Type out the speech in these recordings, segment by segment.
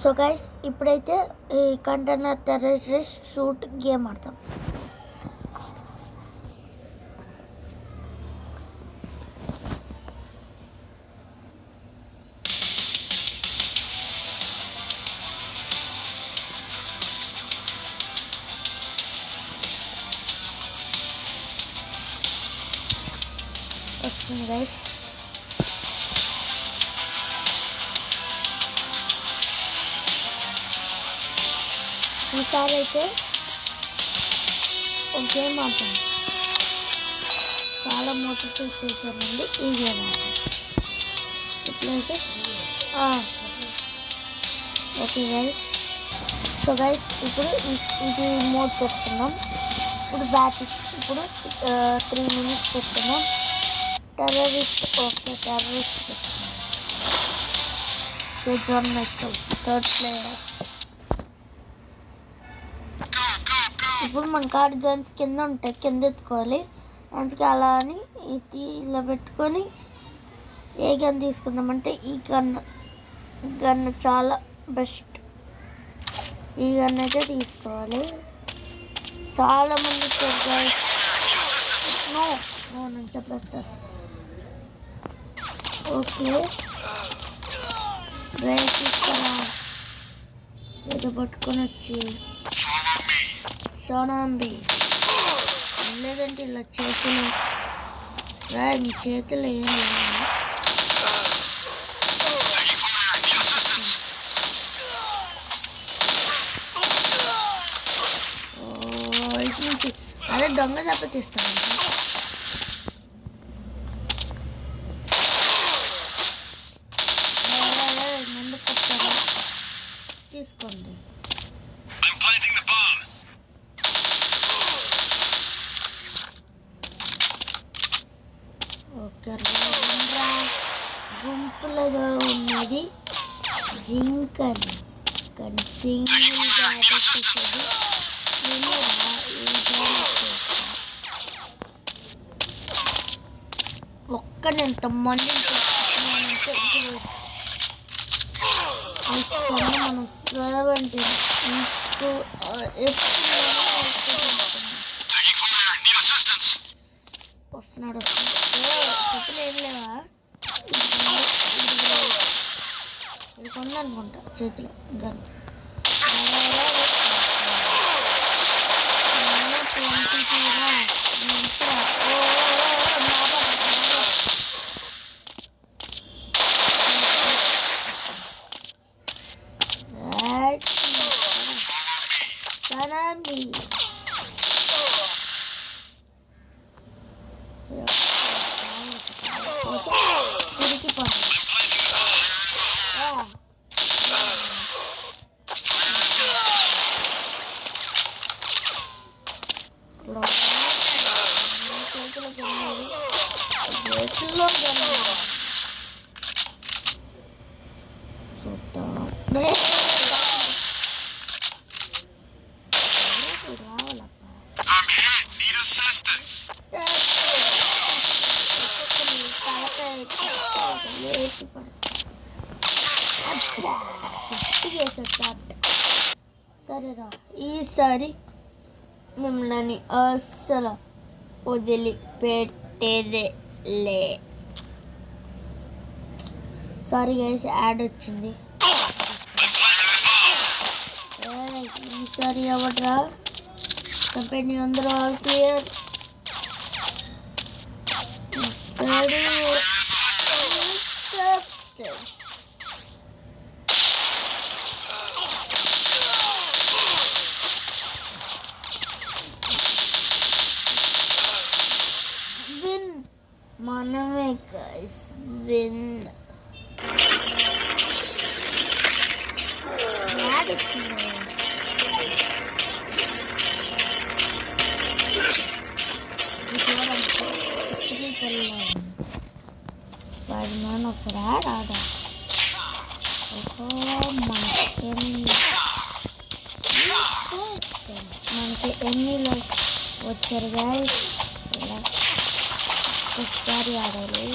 So guys ఇప్పుడైతే ఈ container terrorist shoot game ఆడతాం. వస్తుంది గైస్. ఈసారి అయితే ఒక గేమ్ ఆడతాం. చాలా మోటివేట్ చేశానండి ఈ గేమ్ ఆడతాం. ఈ places okay guys. So guys ఇప్పుడు ఇది మోడ్ పెట్టుకుందాం. ఇప్పుడు ఇప్పుడు 3 minutes పెట్టుకుందాం. టెర్రరిస్ట్ ఓకే టెర్రరిస్ట్ పెట్టుకుందాం. John Michael third player. ఇప్పుడు మన కార్ గన్స్ కింద ఉంటాయి, కింద ఎత్తుకోవాలి. అందుకే అలా అని ఇది ఇలా పెట్టుకొని ఏ గన్ తీసుకుందామంటే ఈ గన్ చాలా బెస్ట్. ఈ గన్ అయితే తీసుకోవాలి. చాలా మంది నేను చెప్పేస్తారు. ఓకే డ్రైవ్ తీసుకురా, ఏదో పట్టుకొని వచ్చి సోనాంబి లేదంటే ఇలా చేతులు మీ చేతులు ఏం లేదు. ఇటు నుంచి అదే దొంగ దెబ్బతీస్తాను. ముందు కొట్టారా తీసుకోండి. ఓకే గుంపులుగా ఉన్నది జింకని కానీ సింగిల్గా పెట్టేది. ఒక్కడంత మంది మనం 70 వస్తున్నాడు. చేతులు ఏం లేవా? ఇది కొన్నా అనుకుంటా చేతిలో గన్. సరేరా ఈసారి మిమ్మల్ని అస్సలు వదిలిపెట్టేదేలే. సారీ గైస్ యాడ్ వచ్చింది. ఈసారి ఎవడరా కంపెనీ అందరూ ఆల్ క్లియర్. మనమే గైస్ విన్. స్పైడర్ మ్యాన్ ఒకసారి యాడ్ ఆడా. మనకి ఎన్నీలో వచ్చారు గైస్. ఒకసారి ఆడాలి.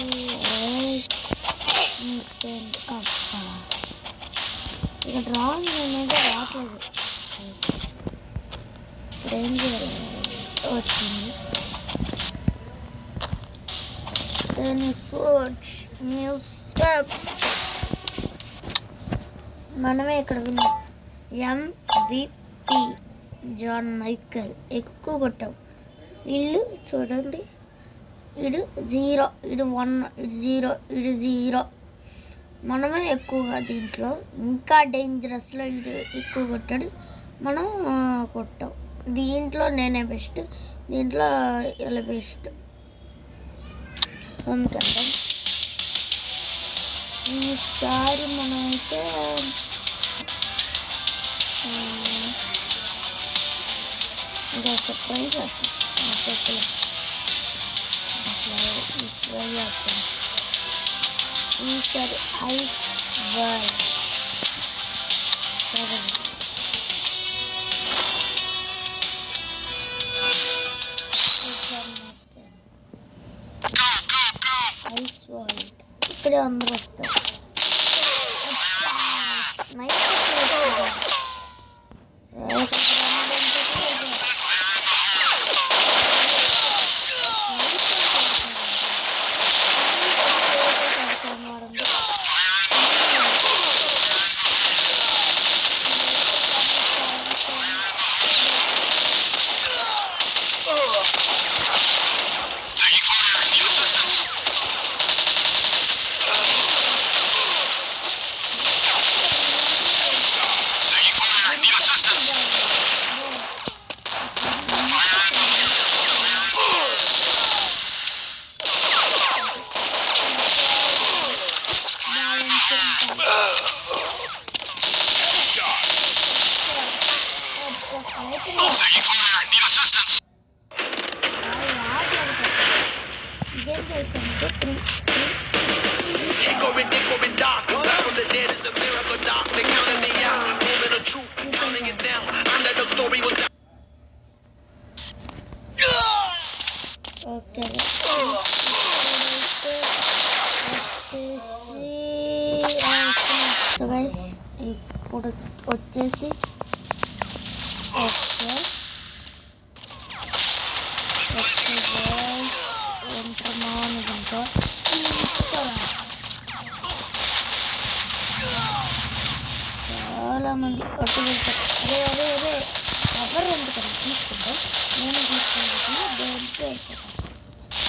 ఇక్కడ డ్రాయింగ్ అనేది రావట్లేదు. ఇప్పుడు ఏం చేయాలి? వచ్చింది న్యూ స్టెప్స్. మనమే ఇక్కడ విన్నాం. MVP జాన్ మైకల్ ఎక్కువ కొట్టాం. వీళ్ళు చూడండి, ఇడు 0, ఇడు 1, ఇడు 0, ఇడు 0. మనమే ఎక్కువగా దీంట్లో ఇంకా డేంజరస్లో ఇడు ఎక్కువ కొట్టాడు, మనం కొట్టాం. దీంట్లో నేనే బెస్ట్, దీంట్లో ఇలా బెస్ట్. ఎందుకంటే ఈసారి మనమైతే ఇంకా సర్ప్రైజ్ అవుతాం. ఈసారి ఐస్ వరల్డ్ ఐస్ వరల్డ్ ఇక్కడే అందరూ వస్తారు. సో గైస్ ఇప్పుడు వచ్చేసి ఓకే గైస్ ఎంటున్నాను దీంట్లో చాలా మంది ఒట్టు వెళ్తారు. అదే ఎవరు ఎందుకని తీసుకుంటే నేను తీసుకుంటాను, దేంట్లో అయిపోతాను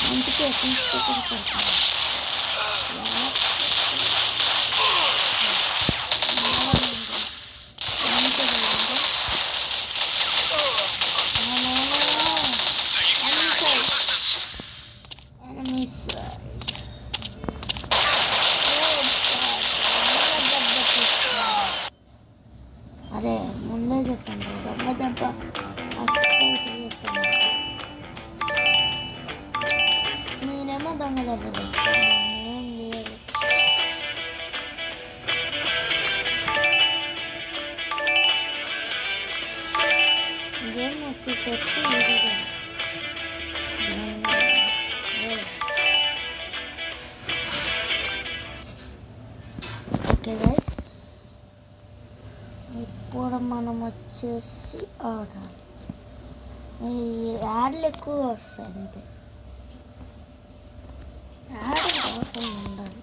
అందుకే తీసుకోకుండా పెడతాను. అరే ముందే చెప్పండి, దొంగ దెబ్బ అస్సలు చెప్పండి. నేనేమో దొంగ దెబ్బ చెప్తాను, నేనేం లేదు. గేమ్ వచ్చేసరికి ఓకే గైస్, ఇప్పుడు మనం వచ్చేసి ఆడాలి. ఈ యాడ్లు ఎక్కువ వస్తాయి అంతే, యాడ్ కాకుండా ఉండాలి.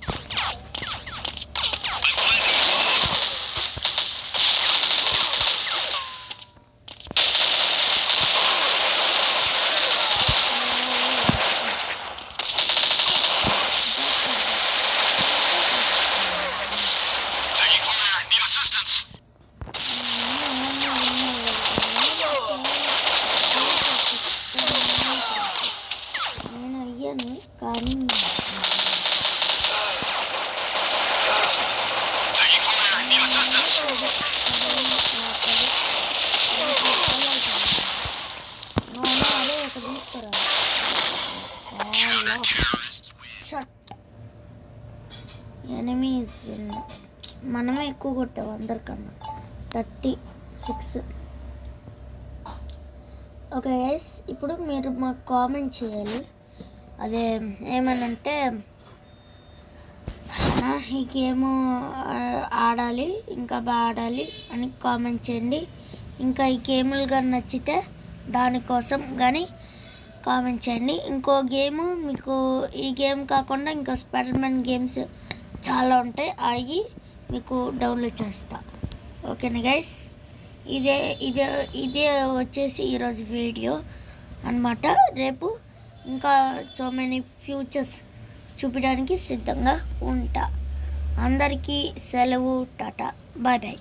కానీ తీసుకురా ఎనిమీస్ మనమే ఎక్కువ కొట్టాము అందరికన్నా, 36. ఓకే గైస్, ఇప్పుడు మీరు మాకు కామెంట్ చేయాలి. అదే ఏమనంటే ఈ గేమ్ ఆడాలి, ఇంకా బాగా ఆడాలి అని కామెంట్ చేయండి. ఇంకా ఈ గేములు కానీ నచ్చితే దానికోసం కానీ కామెంట్ చేయండి. ఇంకో గేమ్ మీకు ఈ గేమ్ కాకుండా ఇంకా స్పైడర్ మ్యాన్ గేమ్స్ చాలా ఉంటాయి, అవి మీకు డౌన్లోడ్ చేస్తా. ఓకేనా గైస్, ఇదే ఇదే ఇదే వచ్చేసి ఈరోజు వీడియో అన్నమాట. రేపు ఇంకా సో మెనీ ఫ్యూచర్స్ చూపించడానికి సిద్ధంగా ఉంటా. అందరికీ సెలవు, టాటా, బాయ్ బాయ్.